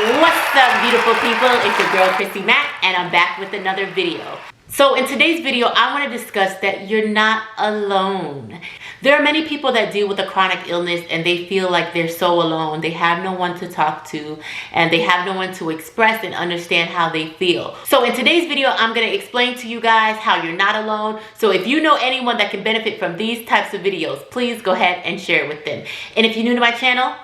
What's up, beautiful people? It's your girl Chrissy Mack, and I'm back with another video. So in today's video, I want to discuss that you're not alone. There are many people that deal with a chronic illness and they feel like they're so alone. They have no one to talk to and they have no one to express and understand how they feel. So in today's video, I'm going to explain to you guys how you're not alone. So if you know anyone that can benefit from these types of videos, please go ahead and share it with them. And if you're new to my channel,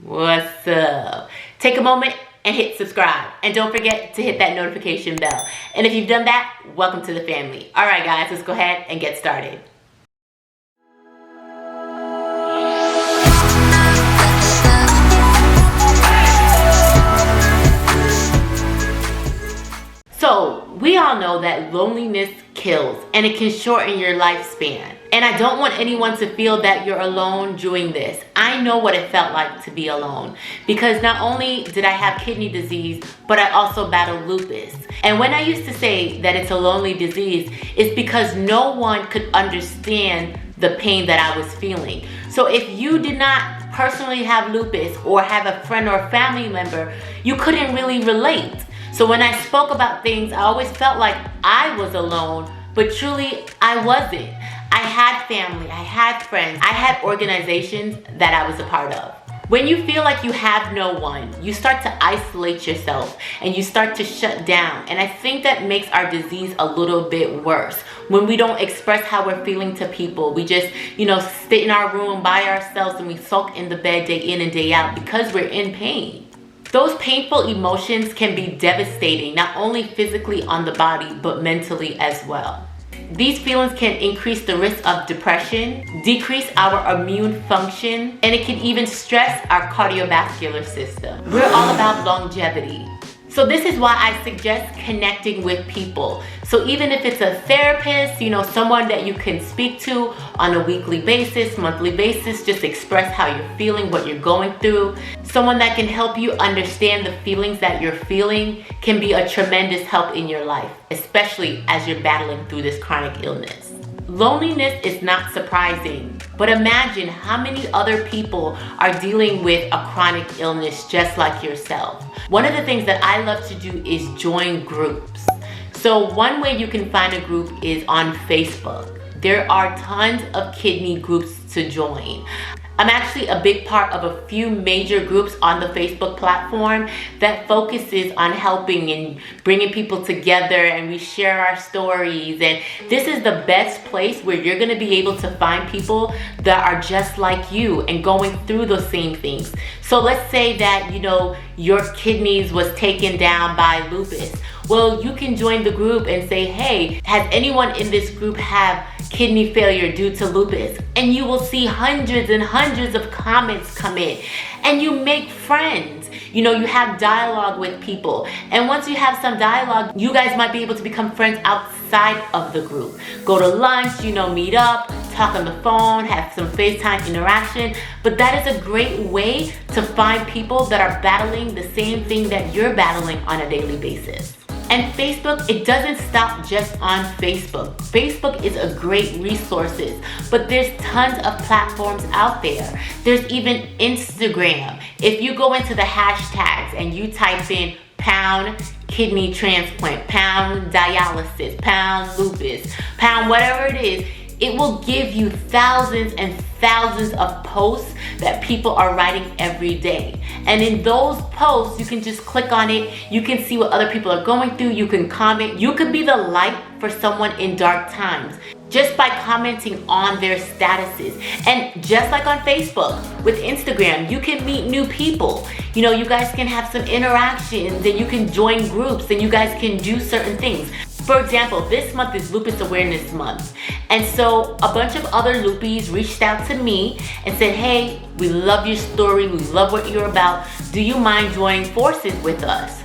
what's up? Take a moment and hit subscribe, and don't forget to hit that notification bell. And if you've done that, welcome to the family. All right guys, let's go ahead and get started. So we all know that loneliness kills and it can shorten your lifespan. And I don't want anyone to feel that you're alone doing this. I know what it felt like to be alone, because not only did I have kidney disease, but I also battled lupus. And when I used to say that it's a lonely disease, it's because no one could understand the pain that I was feeling. So if you did not personally have lupus or have a friend or family member, you couldn't really relate. So when I spoke about things, I always felt like I was alone, but truly I wasn't. I had family, I had friends, I had organizations that I was a part of. When you feel like you have no one, you start to isolate yourself and you start to shut down. And I think that makes our disease a little bit worse. When we don't express how we're feeling to people, we just, sit in our room by ourselves and we sulk in the bed day in and day out because we're in pain. Those painful emotions can be devastating, not only physically on the body, but mentally as well. These feelings can increase the risk of depression, decrease our immune function, and it can even stress our cardiovascular system. We're all about longevity. So this is why I suggest connecting with people. So even if it's a therapist, someone that you can speak to on a weekly basis, monthly basis, just express how you're feeling, what you're going through. Someone that can help you understand the feelings that you're feeling can be a tremendous help in your life, especially as you're battling through this chronic illness. Loneliness is not surprising, but imagine how many other people are dealing with a chronic illness just like yourself. One of the things that I love to do is join groups. So one way you can find a group is on Facebook. There are tons of kidney groups to join. I'm actually a big part of a few major groups on the Facebook platform that focuses on helping and bringing people together, and we share our stories. And this is the best place where you're going to be able to find people that are just like you and going through those same things. So let's say that, your kidneys was taken down by lupus. Well, you can join the group and say, hey, has anyone in this group have kidney failure due to lupus? And you will see hundreds and hundreds of comments come in, and you make friends. You have dialogue with people. And once you have some dialogue, you guys might be able to become friends outside of the group. Go to lunch, meet up, talk on the phone, have some FaceTime interaction. But that is a great way to find people that are battling the same thing that you're battling on a daily basis. And Facebook, it doesn't stop just on Facebook. Facebook is a great resource, but there's tons of platforms out there. There's even Instagram. If you go into the hashtags and you type in pound kidney transplant, pound dialysis, pound lupus, pound whatever it is, it will give you thousands and thousands of posts that people are writing every day. And in those posts, you can just click on it. You can see what other people are going through. You can comment. You could be the light for someone in dark times just by commenting on their statuses. And just like on Facebook, with Instagram, you can meet new people. You guys can have some interactions and you can join groups and you guys can do certain things. For example, this month is Lupus Awareness Month. And so a bunch of other Lupies reached out to me and said, hey, we love your story. We love what you're about. Do you mind joining forces with us?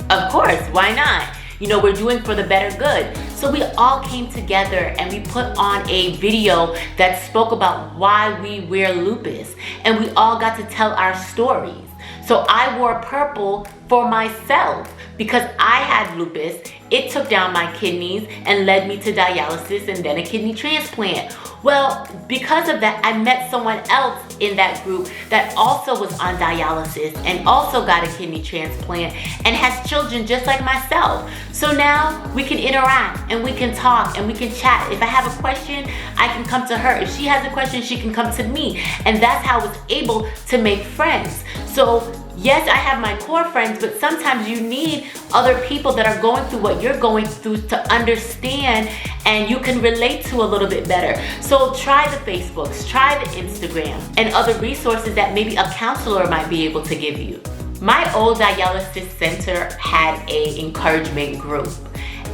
Of course, why not? We're doing for the better good. So we all came together and we put on a video that spoke about why we wear lupus. And we all got to tell our stories. So I wore purple for myself because I had lupus. It took down my kidneys and led me to dialysis and then a kidney transplant. Well, because of that, I met someone else in that group that also was on dialysis and also got a kidney transplant and has children just like myself. So now we can interact and we can talk and we can chat. If I have a question, I can come to her. If she has a question, she can come to me. And that's how I was able to make friends. So yes, I have my core friends, but sometimes you need other people that are going through what you're going through to understand and you can relate to a little bit better. So try the Facebooks, try the Instagram, and other resources that maybe a counselor might be able to give you. My old dialysis center had an encouragement group.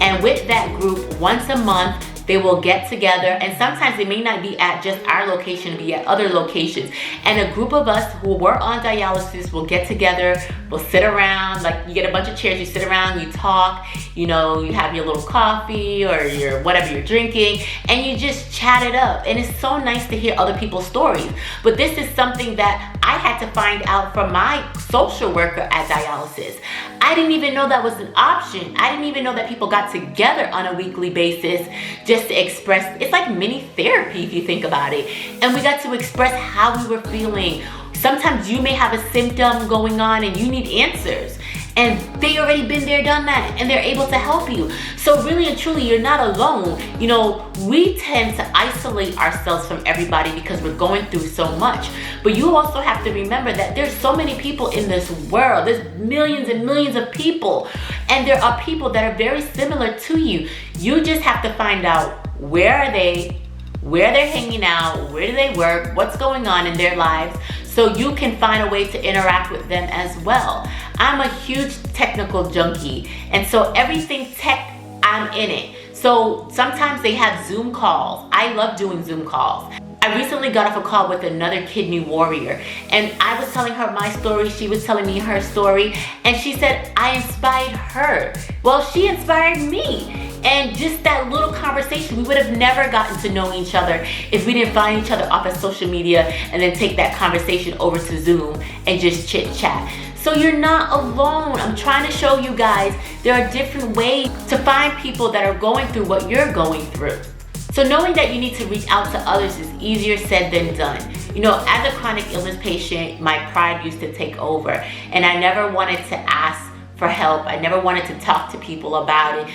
And with that group, once a month, they will get together, and sometimes they may not be at just our location, be at other locations. And a group of us who were on dialysis will get together, we'll sit around, like you get a bunch of chairs, you sit around, you talk, you know, you have your little coffee or your whatever you're drinking, and you just chat it up. And it's so nice to hear other people's stories. But this is something that I had to find out from my social worker at dialysis. I didn't even know that was an option. I didn't even know that people got together on a weekly basis just to express. It's like mini therapy if you think about it. And we got to express how we were feeling. Sometimes you may have a symptom going on and you need answers. And they already been there, done that, and they're able to help you. So really and truly, you're not alone. You know, we tend to isolate ourselves from everybody because we're going through so much. But you also have to remember that there's so many people in this world. There's millions and millions of people. And there are people that are very similar to you. You just have to find out where are they, where they're hanging out, where do they work, what's going on in their lives, so you can find a way to interact with them as well. I'm a huge technical junkie, and so everything tech, I'm in it. So sometimes they have Zoom calls. I love doing Zoom calls. I recently got off a call with another kidney warrior, and I was telling her my story, she was telling me her story, and she said I inspired her. Well, she inspired me. And just that little conversation, we would have never gotten to know each other if we didn't find each other off of social media and then take that conversation over to Zoom and just chit chat. So you're not alone. I'm trying to show you guys there are different ways to find people that are going through what you're going through. So knowing that you need to reach out to others is easier said than done. You know, as a chronic illness patient, my pride used to take over, and I never wanted to ask for help. I never wanted to talk to people about it.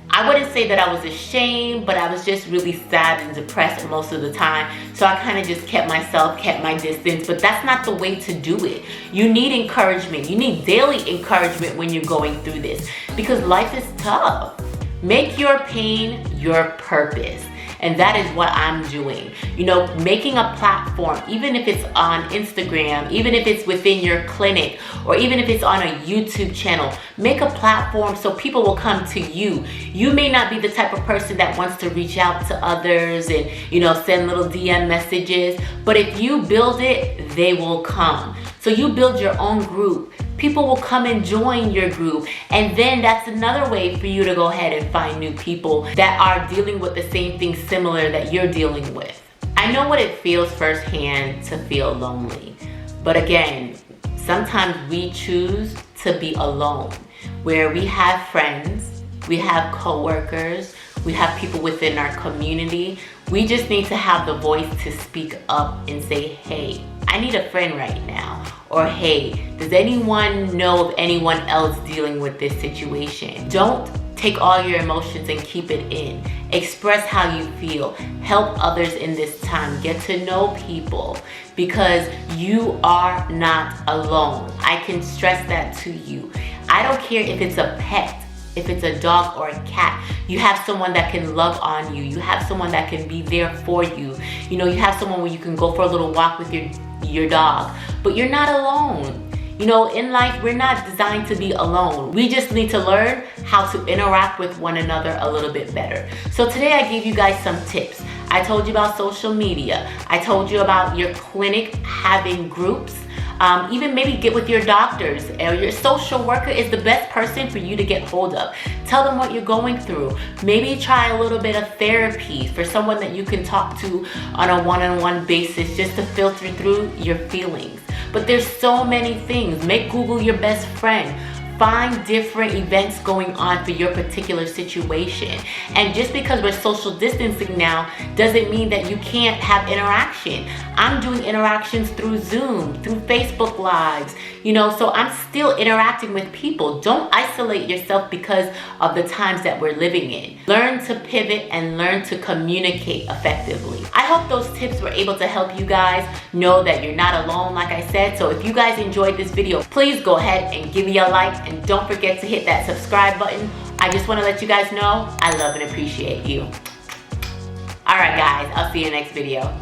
I wouldn't say that I was ashamed, but I was just really sad and depressed most of the time. So I kind of just kept my distance, but that's not the way to do it. You need encouragement. You need daily encouragement when you're going through this because life is tough. Make your pain your purpose. And that is what I'm doing. You know, making a platform, even if it's on Instagram, even if it's within your clinic, or even if it's on a YouTube channel, make a platform so people will come to you. You may not be the type of person that wants to reach out to others and, you know, send little DM messages, but if you build it, they will come. So you build your own group. People will come and join your group, and then that's another way for you to go ahead and find new people that are dealing with the same things similar that you're dealing with. I know what it feels firsthand to feel lonely, but again, sometimes we choose to be alone, where we have friends, we have coworkers, we have people within our community. We just need to have the voice to speak up and say, hey, I need a friend right now. Or hey, does anyone know of anyone else dealing with this situation? Don't take all your emotions and keep it in. Express how you feel. Help others in this time. Get to know people because you are not alone. I can stress that to you. I don't care if it's a pet, if it's a dog or a cat. You have someone that can love on you. You have someone that can be there for you. You know, you have someone where you can go for a little walk with your dog, but you're not alone. You know, in life, we're not designed to be alone. We just need to learn how to interact with one another a little bit better. So today I gave you guys some tips. I told you about social media. I told you about your clinic having groups. Even maybe get with your doctors or your social worker is the best person for you to get hold of. Tell them what you're going through. Maybe try a little bit of therapy for someone that you can talk to on a one-on-one basis just to filter through your feelings. But there's so many things. Make Google your best friend. Find different events going on for your particular situation. And just because we're social distancing now doesn't mean that you can't have interaction. I'm doing interactions through Zoom, through Facebook Lives, so I'm still interacting with people. Don't isolate yourself because of the times that we're living in. Learn to pivot and learn to communicate effectively. I hope those tips were able to help you guys know that you're not alone, like I said. So if you guys enjoyed this video, please go ahead and give me a like. And don't forget to hit that subscribe button. I just want to let you guys know I love and appreciate you. All right, guys, I'll see you next video.